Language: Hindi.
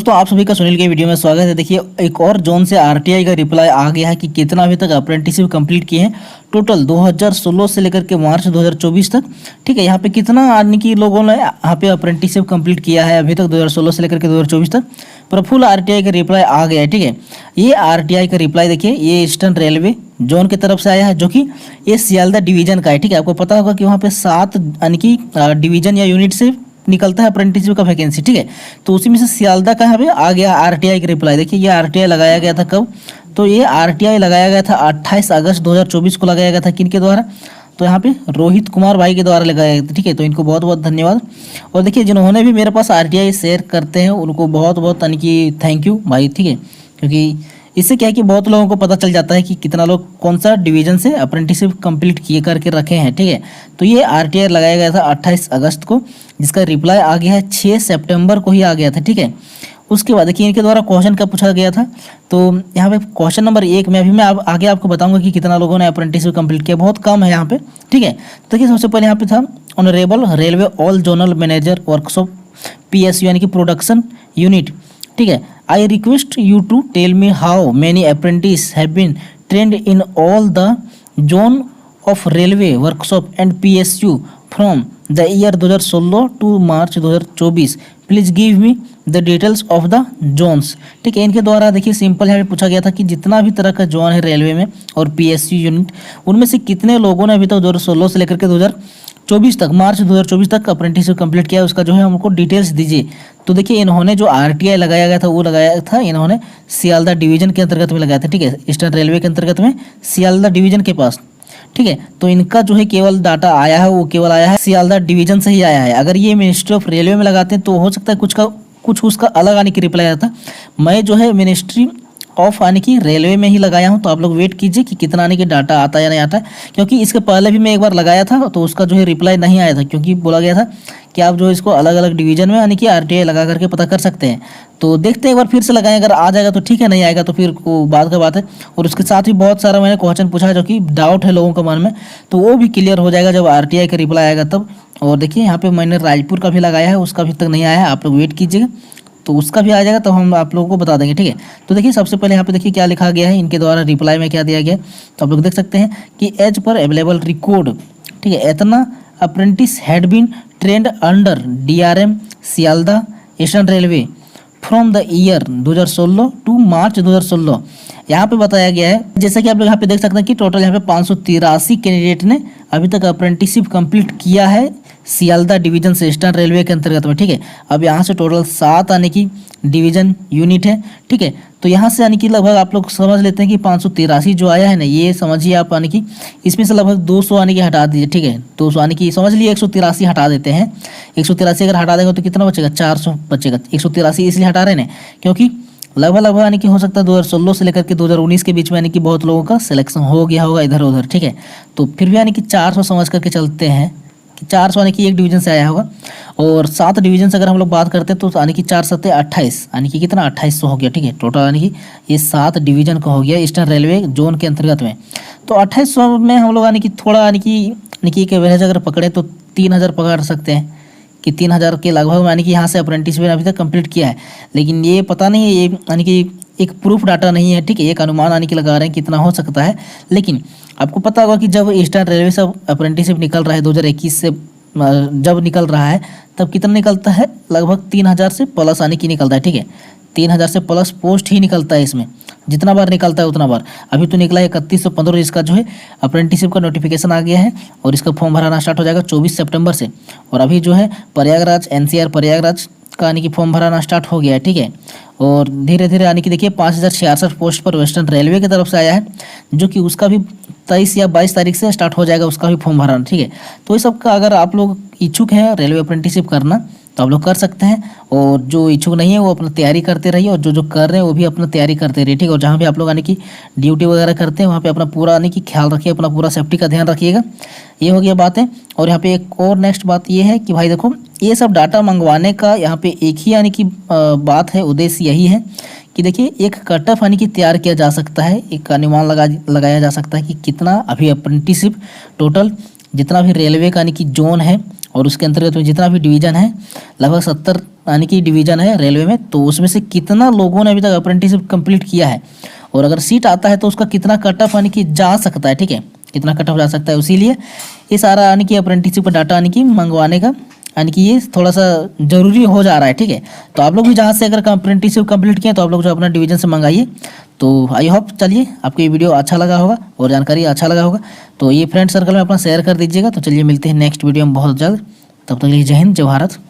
दोस्तों आप सभी का सुनील के वीडियो में स्वागत है। देखिए एक और जोन से आरटीआई का रिप्लाई आ गया है कि कितना अभी तक अप्रेंटिसशिप कंप्लीट किए हैं टोटल 2016 से लेकर के मार्च 2024 तक। ठीक है, यहाँ पे कितना आदमी की लोगों ने यहाँ पे अप्रेंटिसशिप कंप्लीट किया है अभी तक 2016 से लेकर के 2024 तक। पर फुल आरटीआई का रिप्लाई आ गया है। ठीक है, ये आरटीआई का रिप्लाई देखिए ये ईस्टर्न रेलवे जोन की तरफ से आया है, जो कि ये सियालदा डिवीजन का है। ठीक है, आपको पता होगा कि वहाँ पे 7 यानी कि डिवीजन या यूनिट से निकलता है अप्रेंटिसशिप का वैकेंसी। ठीक है, तो उसी में से सियालदा का यहाँ आ गया आरटीआई का रिप्लाई। देखिए ये आरटीआई लगाया गया था कब, तो ये आरटीआई लगाया गया था 28 अगस्त 2024 को लगाया गया था। किन के द्वारा, तो यहाँ पे रोहित कुमार भाई के द्वारा लगाया गया था। ठीक है, तो इनको बहुत बहुत धन्यवाद। और देखिए जिन्होंने भी मेरे पास आरटीआई शेयर करते हैं उनको बहुत बहुत यानी कि थैंक यू भाई। ठीक है, क्योंकि इससे क्या है कि बहुत लोगों को पता चल जाता है कि कितना लोग कौन सा डिवीजन से अप्रेंटिसशिप कंप्लीट किए करके रखे हैं। ठीक है, तो ये आरटीआई लगाया गया था 28 अगस्त को, जिसका रिप्लाई आ गया है 6 सितंबर को ही आ गया था। ठीक है, उसके बाद देखिए इनके द्वारा क्वेश्चन कब पूछा गया था, तो यहाँ पे क्वेश्चन नंबर 1 में अभी मैं आगे आपको बताऊंगा कि कितना लोगों ने अप्रेंटिसशिप कंप्लीट किया, बहुत कम है यहाँ पे। ठीक है, तो देखिए सबसे पहले यहाँ पे था honourable railway all zonal manager workshop PSU यानी कि प्रोडक्शन यूनिट। ठीक है, I request you to tell me how many apprentice have been trained in all the zone of railway workshop and PSU from the year 2016 to March 2024। Please give me the details of the zones. ठीक है, इनके द्वारा देखिए सिंपल यहाँ पे पूछा गया था कि जितना भी तरह का जोन है रेलवे में और PSU यूनिट, उनमें से कितने लोगों ने अभी तक 2016 से लेकर के 2024 तक मार्च 2024 तक अप्रेंटिसशिप कंप्लीट किया, उसका जो है हमको डिटेल्स दीजिए। तो देखिए इन्होंने जो आरटीआई लगाया गया था वो लगाया था इन्होंने सियालदा डिवीजन के अंतर्गत में लगाया था। ठीक है, ईस्टर्न रेलवे के अंतर्गत में सियालदा डिवीजन के पास। ठीक है, तो इनका जो है केवल डाटा आया है वो केवल आया है सियालदा डिवीजन से ही आया है। अगर ये मिनिस्ट्री ऑफ रेलवे में लगाते हैं तो हो सकता है कुछ उसका अलग आने की रिप्लाई आता। मैं जो है मिनिस्ट्री ऑफ यानी कि रेलवे में ही लगाया हूं, तो आप लोग वेट कीजिए कि कितना आने की डाटा आता है या नहीं आता है, क्योंकि इसके पहले भी मैं एक बार लगाया था तो उसका जो है रिप्लाई नहीं आया था, क्योंकि बोला गया था कि आप जो इसको अलग अलग डिवीजन में यानी कि आरटीआई लगा करके पता कर सकते हैं। तो देखते हैं एक बार फिर से लगाएं, अगर आ जाएगा तो ठीक है, नहीं आएगा तो फिर बाद का बात है। और उसके साथ ही बहुत सारा मैंने क्वेश्चन पूछा है जो कि डाउट है लोगों के मन में, तो वो भी क्लियर हो जाएगा जब आरटीआई का रिप्लाई आएगा तब। और देखिए यहाँ पे मैंने रायपुर का भी लगाया है, उसका अभी तक नहीं आया है, आप लोग वेट कीजिएगा, तो उसका भी आ जाएगा तो हम आप लोगों को बता देंगे। ठीक है, तो देखिए सबसे पहले यहाँ पे देखिए क्या लिखा गया है, इनके द्वारा रिप्लाई में क्या दिया गया है, तो आप लोग देख सकते हैं कि एज पर अवेलेबल रिकॉर्ड। ठीक है, इतना apprentice had been trained under DRM Sealdah Eastern Railway from the year 2016 to March 2016। यहाँ पे बताया गया है, जैसा कि आप लोग यहाँ पे देख सकते हैं कि टोटल यहाँ पे 583 कैंडिडेट ने अभी तक अप्रेंटिसशिप कंप्लीट किया है सियालदा डिवीजन से ईस्टर्न रेलवे के अंतर्गत में। ठीक है, अब यहाँ से टोटल 7 यानी कि डिवीजन यूनिट है। ठीक है, तो यहाँ से यानी कि लगभग आप लोग समझ लेते हैं कि 583 जो आया है ना, ये समझिए आप यानी कि इसमें से लगभग 200 यानी कि हटा दीजिए। ठीक है, 200 यानी कि समझ लिए 183 हटा देते हैं। 183 अगर हटा देंगे तो कितना बचेगा, 400 बचेगा। 183 इसलिए हटा रहे हैं क्योंकि लगभग यानी कि हो सकता है 2016 से लेकर के 2019 के बीच में यानी कि बहुत लोगों का सिलेक्शन हो गया होगा इधर उधर। ठीक है, तो फिर भी यानी कि 400 समझ करके चलते हैं कि 400 यानी कि एक डिवीजन से आया होगा। और 7 डिवीजन से अगर हम लोग बात करते हैं तो यानी कि 4 7 28 यानी कि कितना 2800 हो गया। ठीक है, टोटल यानी कि ये 7 डिवीजन का हो गया ईस्टर्न रेलवे जोन के अंतर्गत में। तो 2800 में हम लोग यानी कि थोड़ा यानी कि एक एवरेज अगर पकड़े तो 3000 पकड़ सकते हैं कि 3000 के लगभग यानी कि यहाँ से अप्रेंटिसशिप अभी तक कंप्लीट किया है। लेकिन ये पता नहीं है, ये यानी कि एक प्रूफ डाटा नहीं है। ठीक है, एक अनुमान यानी कि लगा रहे हैं कितना हो सकता है। लेकिन आपको पता होगा कि जब ईस्टर्न रेलवे से अप्रेंटिसशिप निकल रहा है 2021 से जब निकल रहा है तब कितना निकलता है, लगभग 3000 से प्लस यानी कि निकलता है। ठीक है, 3000 से प्लस पोस्ट ही निकलता है इसमें, जितना बार निकलता है उतना बार। अभी तो निकला है 3115, इसका जो है अप्रेंटिसशिप का नोटिफिकेशन आ गया है और इसका फॉर्म भराना स्टार्ट हो जाएगा 24 सितंबर से। और अभी जो है प्रयागराज NCR प्रयागराज का यानी कि फॉर्म भराना स्टार्ट हो गया है। ठीक है, और धीरे धीरे यानी कि देखिए 5066 पोस्ट पर वेस्टर्न रेलवे की तरफ से आया है, जो कि उसका भी 23 या 22 तारीख से स्टार्ट हो जाएगा, उसका भी फॉर्म भराना। ठीक है, तो इस सब का अगर आप लोग इच्छुक हैं रेलवे अप्रेंटिसशिप करना तो आप लोग कर सकते हैं, और जो इच्छुक नहीं है वो अपना तैयारी करते रहिए, और जो कर रहे हैं वो भी अपना तैयारी करते रहिए। ठीक है, और जहाँ भी आप लोग यानी कि ड्यूटी वगैरह करते हैं वहाँ पे अपना पूरा यानी कि ख्याल रखिए, अपना पूरा सेफ्टी का ध्यान रखिएगा। ये हो गया बातें। और यहाँ पे एक और नेक्स्ट बात ये है कि भाई देखो ये सब डाटा मंगवाने का यहाँ पे एक ही यानी कि बात है, उद्देश्य यही है कि देखिए एक कट ऑफ यानी कि तैयार किया जा सकता है, एक अनुमान लगाया जा सकता है कि कितना अभी अप्रेंटिसशिप टोटल जितना भी रेलवे का यानी कि जोन है और उसके अंतर्गत में जितना भी डिवीज़न है, लगभग 70 यानी कि डिवीज़न है रेलवे में, तो उसमें से कितना लोगों ने अभी तक अप्रेंटिसशिप कंप्लीट किया है, और अगर सीट आता है तो उसका कितना कट ऑफ यानी कि जा सकता है, ठीक है, कितना कट ऑफ जा सकता है। इसीलिए ये सारा यानी कि अप्रेंटिसशिप का डाटा यानी कि मंगवाने का यानी कि ये थोड़ा सा ज़रूरी हो जा रहा है, ठीक है। तो आप लोग भी जहाँ से अगर अप्रेंटिसशिप कंप्लीट किए तो आप लोग जो अपना डिवीज़न से मंगाइए। तो आई होप चलिए आपको ये वीडियो अच्छा लगा होगा और जानकारी अच्छा लगा होगा, तो ये फ्रेंड सर्कल में अपना शेयर कर दीजिएगा। तो चलिए मिलते हैं नेक्स्ट वीडियो में बहुत जल्द, तब तक के लिए जय हिंद, जय भारत।